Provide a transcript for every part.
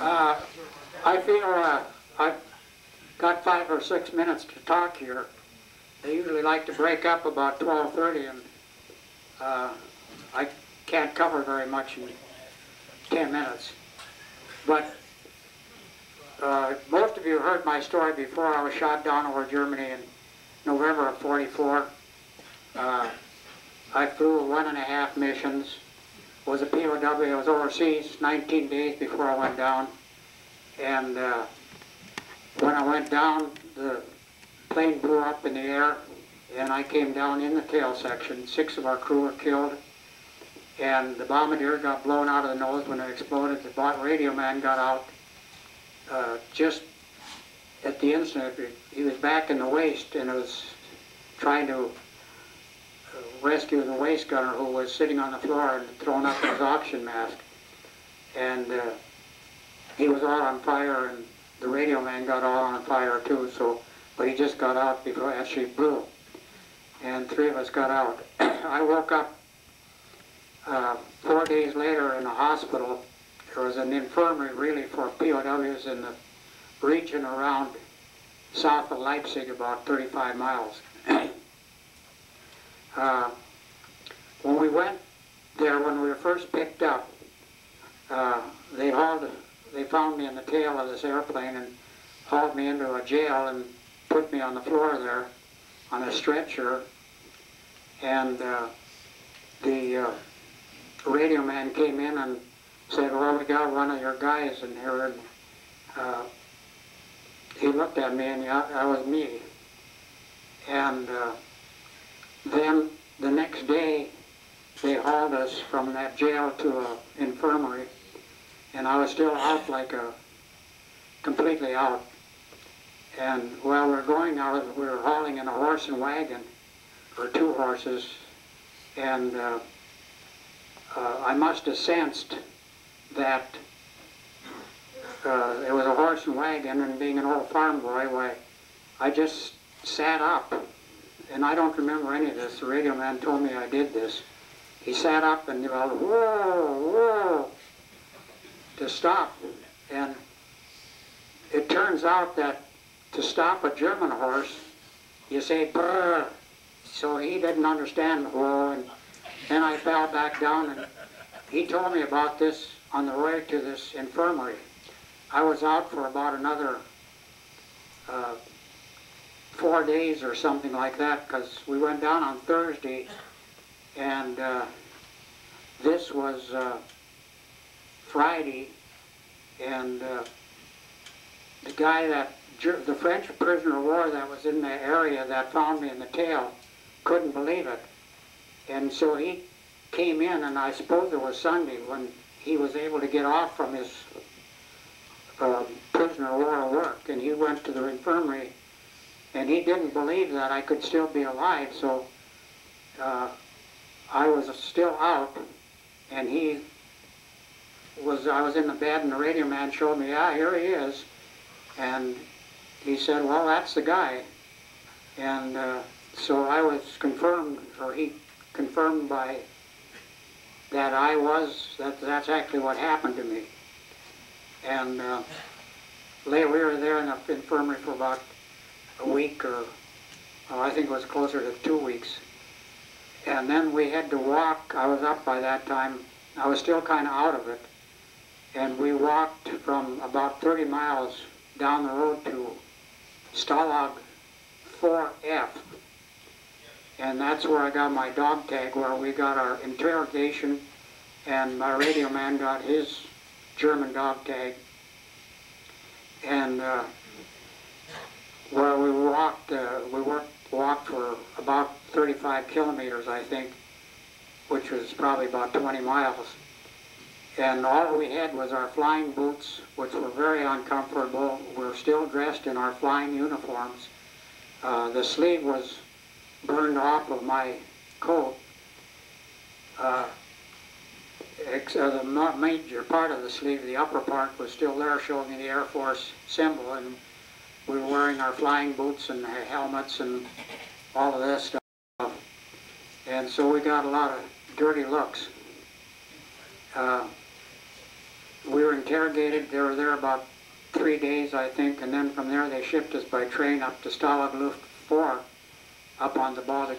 I feel I've got 5 or 6 minutes to talk here. They usually like to break up about 12:30, and I can't cover very much in 10 minutes. But most of you heard my story before. I was shot down over Germany in November of '44. I flew 1.5 missions, was a POW. I was overseas 19 days before I went down. And when I went down, the plane blew up in the air, and I came down in the tail section. 6 of our crew were killed, and the bombardier got blown out of the nose when it exploded. The radio man got out just at the instant. He was back in the waist, and was trying to rescue the waist gunner who was sitting on the floor and throwing up his oxygen mask. And he was all on fire, and the radio man got all on fire too, but he just got out before it actually blew. And 3 of us got out. I woke up 4 days later in a hospital. There was an infirmary really for POWs in the region around south of Leipzig, about 35 miles. When we went there, when we were first picked up, they found me in the tail of this airplane and hauled me into a jail and put me on the floor there on a stretcher. And the radio man came in and said, "Well, we got one of your guys in here." And he looked at me, and that was me. And then the next day, they hauled us from that jail to an infirmary, and I was still out completely out. And while we were going out, we were hauling in a horse and wagon, or 2 horses, and I must have sensed that it was a horse and wagon, and being an old farm boy, why, I just sat up. And I don't remember any of this. The radio man told me I did this. He sat up and yelled, "Whoa, whoa," to stop. And it turns out that to stop a German horse, you say brr. So he didn't understand whoa, and then I fell back down, and he told me about this on the way to this infirmary. I was out for about another 4 days or something like that, because we went down on Thursday, and this was Friday, and the guy the French prisoner of war that was in the area that found me in the tail couldn't believe it. And so he came in, and I suppose it was Sunday when he was able to get off from his prisoner of war work, and he went to the infirmary. And he didn't believe that I could still be alive, so I was still out, and I was in the bed, and the radio man showed me, "Yeah, here he is." And he said, "Well, that's the guy." And so I was confirmed, or he confirmed by that that's actually what happened to me. And we were there in the infirmary for about a week, or I think it was closer to 2 weeks. And then we had to walk. I was up by that time. I was still kind of out of it. And we walked from about 30 miles down the road to Stalag 4F. And that's where I got my dog tag, where we got our interrogation, and my radio man got his German dog tag. And where we walked for about 35 kilometers, I think, which was probably about 20 miles. And all we had was our flying boots, which were very uncomfortable. We were still dressed in our flying uniforms. The sleeve was burned off of my coat. The major part of the sleeve, the upper part, was still there, showing me the Air Force symbol, and we were wearing our flying boots and helmets and all of this stuff. And so we got a lot of dirty looks. we were interrogated. They were there about 3 days, I think, and then from there they shipped us by train up to Stalag Luft 4, up on the Baltic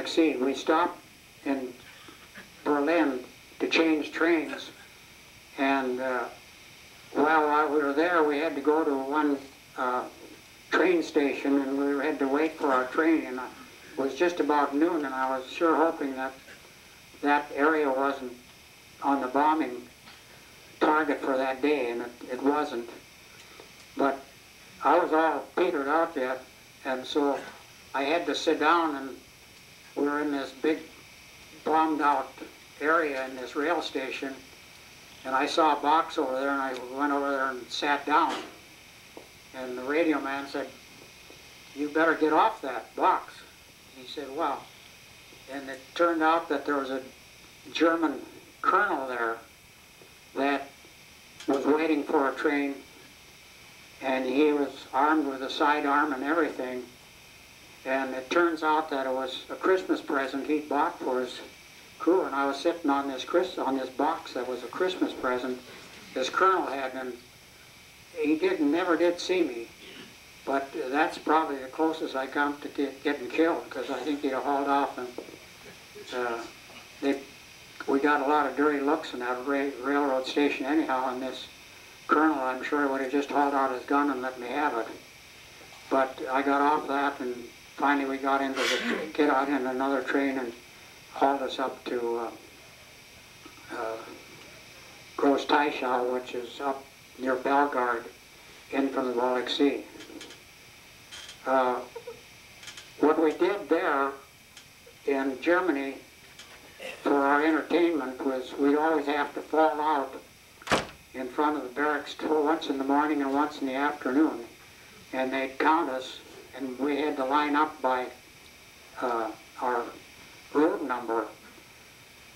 Sea. We stopped in Berlin to change trains, and while we were there, we had to go to one train station, and we had to wait for our train, and it was just about noon, and I was sure hoping that that area wasn't on the bombing target for that day, and it wasn't. But I was all petered out yet, and so I had to sit down, and we were in this big bombed out area in this rail station, and I saw a box over there, and I went over there and sat down. And the radio man said, "You better get off that box." He said, "Well," and it turned out that there was a German colonel there that was waiting for a train, and he was armed with a sidearm and everything. And it turns out that it was a Christmas present he'd bought for his crew, and I was sitting on this box that was a Christmas present this colonel had, and he never did see me. But that's probably the closest I come to getting killed, because I think he'd have hauled off, and we got a lot of dirty looks in that railroad station anyhow, and this colonel, I'm sure, would have just hauled out his gun and let me have it. But I got off that, and finally we got get out in another train and hauled us up to Gross Teichau, which is up near Belgrade, in from the Baltic Sea. What we did there in Germany for our entertainment was we'd always have to fall out in front of the barracks once in the morning and once in the afternoon, and they'd count us, and we had to line up by our room number,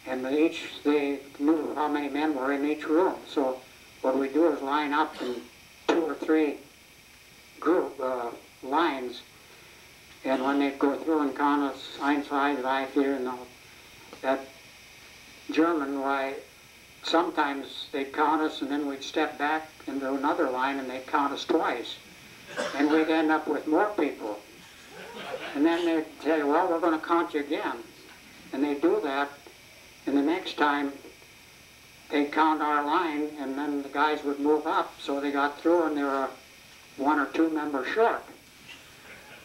and they knew how many men were in each room. So what we do is line up in 2 or 3 group lines, and when they'd go through and count us 1, 2, 3, and all that German, why sometimes they'd count us and then we'd step back into another line and they'd count us twice, and we'd end up with more people, and then they'd say, "Well, we're going to count you again," and they'd do that, and the next time they'd count our line, and then the guys would move up, so they got through and they were 1 or 2 members short.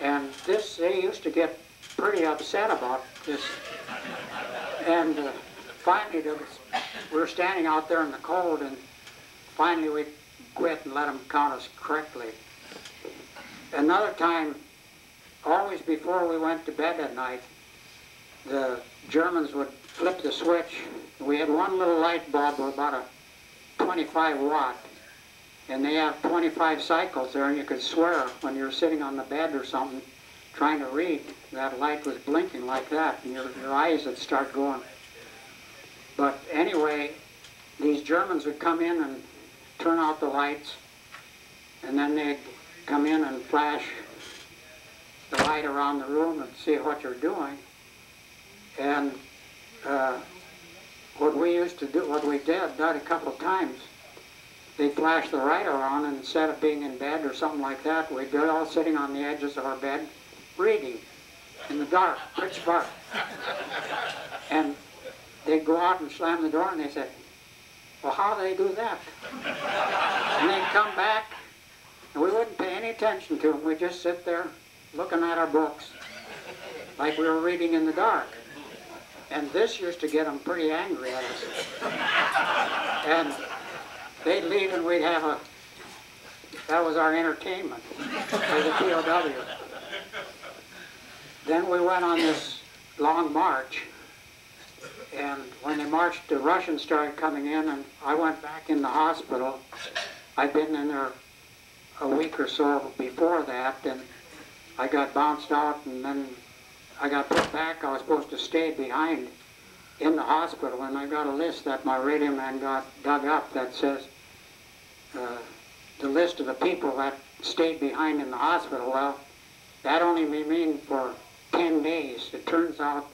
And they used to get pretty upset about this. And finally, we were standing out there in the cold, and finally we quit and let them count us correctly. Another time, always before we went to bed at night, the Germans would flip the switch. We had one little light bulb with about a 25 watt, and they have 25 cycles there, and you could swear when you were sitting on the bed or something trying to read, that light was blinking like that, and your eyes would start going. But anyway, these Germans would come in and turn out the lights, and then they'd come in and flash the light around the room and see what you're doing. And what we did a couple of times, they flashed the light around, and instead of being in bed or something like that, we'd be all sitting on the edges of our bed reading in the dark, pitch dark. And they'd go out and slam the door, and they said, "Well, how do they do that?" And they'd come back, and we wouldn't pay any attention to them. We'd just sit there looking at our books like we were reading in the dark. And this used to get them pretty angry at us. And they'd leave, and we'd have that was our entertainment as a POW. Then we went on this long march, and when they marched, the Russians started coming in, and I went back in the hospital. I'd been in there a week or so before that, and I got bounced out, and then I got put back. I was supposed to stay behind in the hospital, and I got a list that my radio man got dug up that says the list of the people that stayed behind in the hospital. Well, that only remained for 10 days. It turns out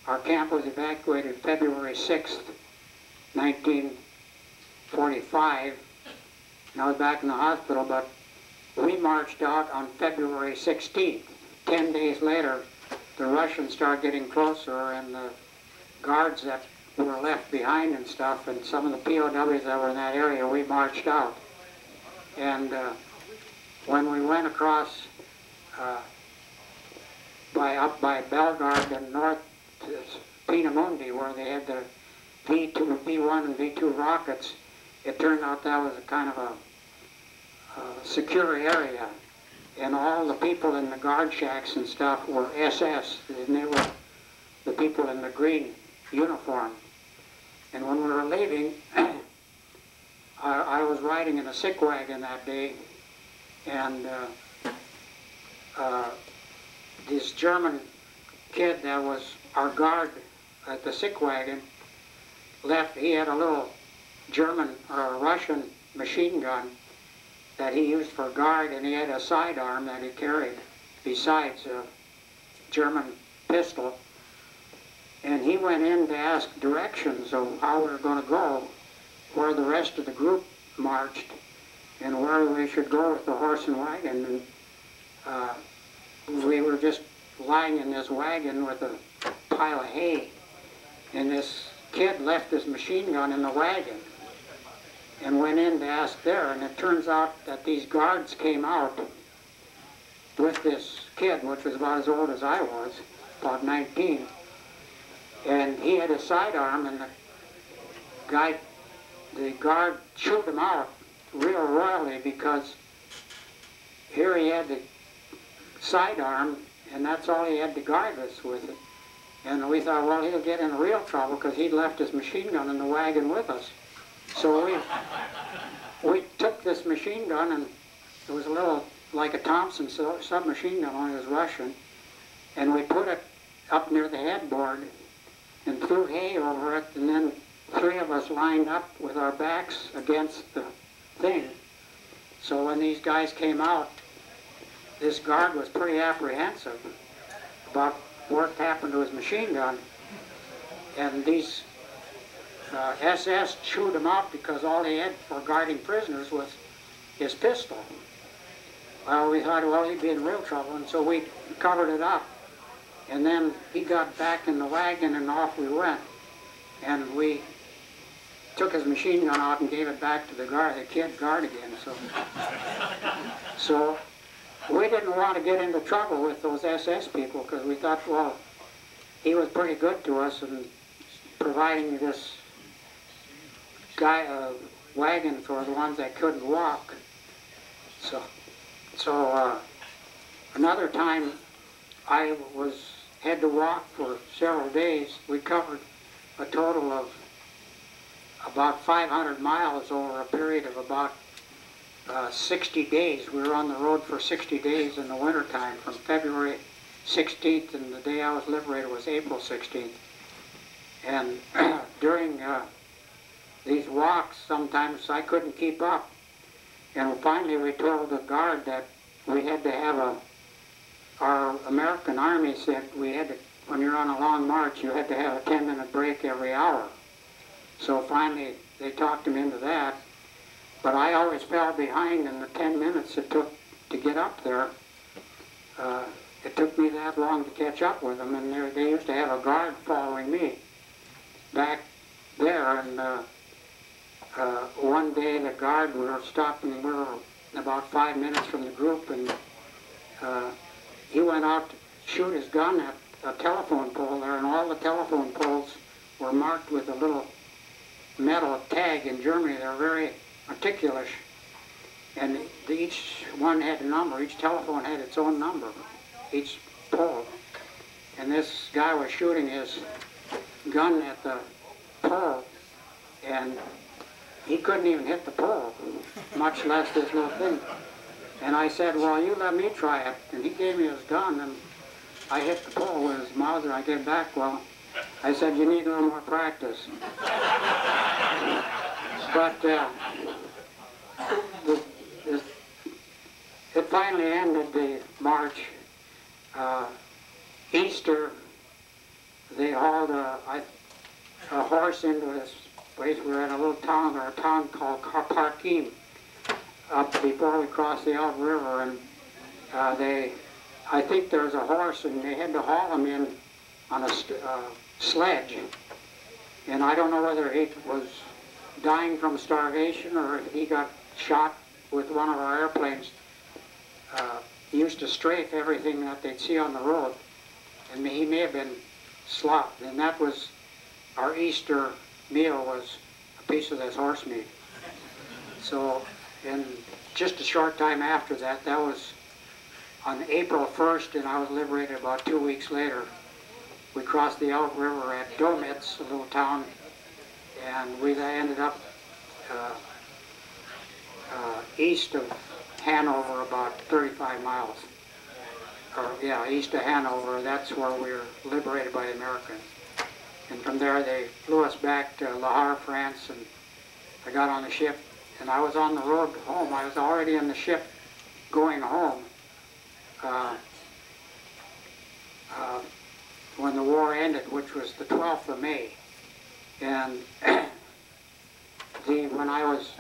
our camp was evacuated February 6th, 1945, and I was back in the hospital, but we marched out on February 16th. 10 days later, the Russians started getting closer, and the guards that were left behind and stuff, and some of the POWs that were in that area, we marched out. And when we went across up by Belgrade and north to Peenemünde, where they had the V2, V1 and V2 rockets, it turned out that was a kind of a secure area. And all the people in the guard shacks and stuff were SS, and they were the people in the green uniform. And when we were leaving, I was riding in a sick wagon that day, and this German kid that was our guard at the sick wagon left. He had a little German or Russian machine gun that he used for guard, and he had a sidearm that he carried besides a German pistol. And he went in to ask directions of how we were going to go, where the rest of the group marched, and where we should go with the horse and wagon. And we were just lying in this wagon with a pile of hay, and this kid left his machine gun in the wagon and went in to ask there. And it turns out that these guards came out with this kid, which was about as old as I was, about 19, and he had a sidearm, and the guard chewed him out real royally, because here he had the sidearm, and that's all he had to guard us with it. And we thought, well, he'll get in real trouble because he'd left his machine gun in the wagon with us. So we took this machine gun, and it was a little like a Thompson submachine gun, only it was Russian, and we put it up near the headboard and threw hay over it, and then three of us lined up with our backs against the thing. So when these guys came out, this guard was pretty apprehensive about what happened to his machine gun, and these SS chewed him out because all he had for guarding prisoners was his pistol. Well, we thought, well, he'd be in real trouble, and so we covered it up. And then he got back in the wagon, and off we went. And we took his machine gun out and gave it back to the kid guard again. So we didn't want to get into trouble with those SS people, because we thought, well, he was pretty good to us in providing this guy a wagon for the ones that couldn't walk. So another time I had to walk for several days. We covered a total of about 500 miles over a period of about 60 days. We were on the road for 60 days in the wintertime, from February 16th, and the day I was liberated was April 16th. And during these walks, sometimes I couldn't keep up. And finally we told the guard that we had to have our American Army said we had to, when you're on a long march, you had to have a 10-minute break every hour. So finally they talked him into that. But I always fell behind in the 10 minutes it took to get up there. It took me that long to catch up with them, and they used to have a guard following me back there. And one day the guard, we were stopping, we were about 5 minutes from the group, and he went out to shoot his gun at a telephone pole there, and all the telephone poles were marked with a little metal tag. In Germany, they're very meticulous, and each one had a number. Each telephone had its own number, each pole. And this guy was shooting his gun at the pole, and he couldn't even hit the pole, much less this little thing. And I said, well, you let me try it. And he gave me his gun, and I hit the pole with his Mauser. I came back, well, I said, you need a little more practice. But it finally ended the march. Easter, they hauled a horse into this place. We were in a little town, or a town called Parkim, up before we crossed the Elk River, and I think there was a horse, and they had to haul him in on a sledge. And I don't know whether he was dying from starvation or if he got shot with one of our airplanes. He used to strafe everything that they'd see on the road, and he may have been slopped. And that was our Easter meal, was a piece of this horse meat. So, in just a short time after that, that was on April 1st, and I was liberated about 2 weeks later. We crossed the Elk River at Domitz, a little town, and we ended up east of Hanover, about 35 miles. Or, yeah, east of Hanover. That's where we were liberated by the Americans. And from there, they flew us back to Le Havre, France, and I got on the ship, and I was on the road home. I was already in the ship going home when the war ended, which was the 12th of May. And when I was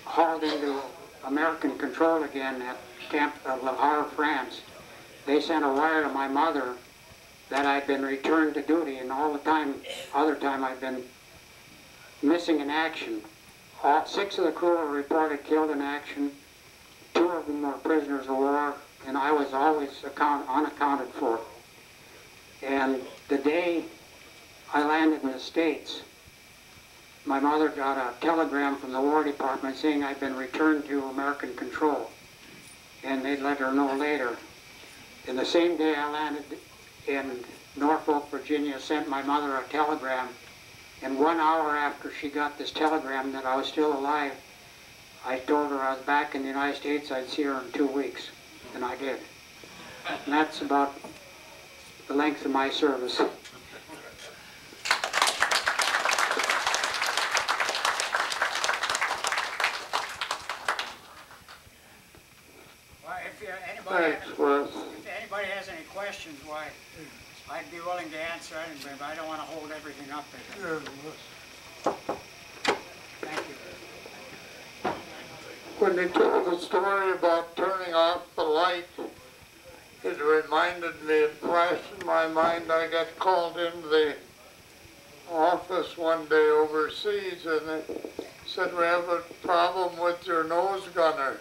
hauled into American control again at Camp Le Havre, France, they sent a wire to my mother that I'd been returned to duty, and all the time, other time I'd been missing in action. All 6 of the crew were reported killed in action, 2 of them were prisoners of war, and I was always unaccounted for. And the day I landed in the States, my mother got a telegram from the War Department saying I'd been returned to American control, and they'd let her know later. And the same day I landed in Norfolk, Virginia, sent my mother a telegram, and 1 hour after she got this telegram that I was still alive, I told her I was back in the United States, I'd see her in 2 weeks, and I did. And that's about the length of my service. Well, if anybody has any questions, why, I'd be willing to answer anything, but I don't want to hold everything up there. Thank you. When they told the story about turning off the light, it reminded me, it flashed in my mind, I got called into the office one day overseas, and they said, we have a problem with your nose gunner.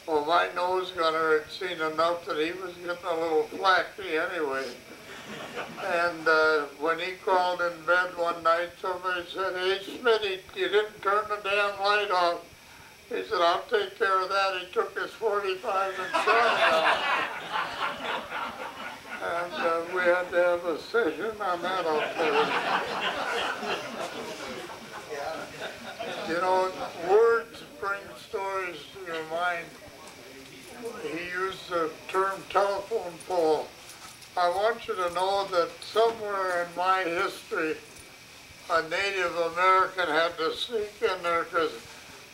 Well, my nose gunner had seen enough that he was getting a little flaky anyway. And when he called in bed one night, somebody said, hey, Smitty, you didn't turn the damn light off. He said, I'll take care of that. He took his 45 and shot out. And we had to have a session on that up there. You know, words bring stories to your mind. He used the term telephone pole. I want you to know that somewhere in my history, a Native American had to sneak in there because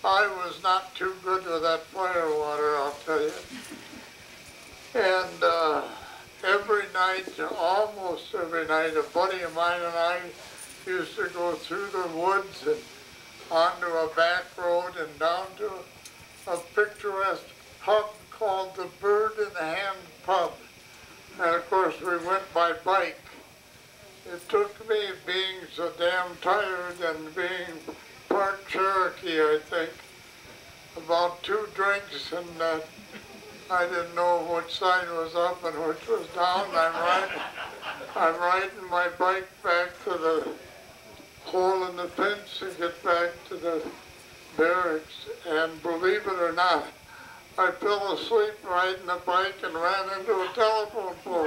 I was not too good with that fire water, I'll tell you. And every night, almost every night, a buddy of mine and I used to go through the woods and onto a back road and down to a picturesque pub called the Bird in the Hand Pub. And of course we went by bike. It took me, being so damn tired and being part Cherokee, I think, about 2 drinks, and I didn't know which side was up and which was down. I'm riding my bike back to the hole in the fence to get back to the barracks, and believe it or not, I fell asleep riding the bike and ran into a telephone pole.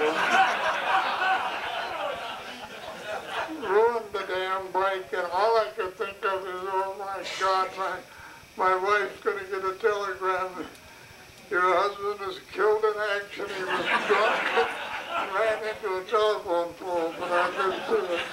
Ruined the damn bike, and all I could think of is, oh my God, my wife's going to get a telegram. Your husband was killed in action. He was drunk and ran into a telephone pole, but I lived through it.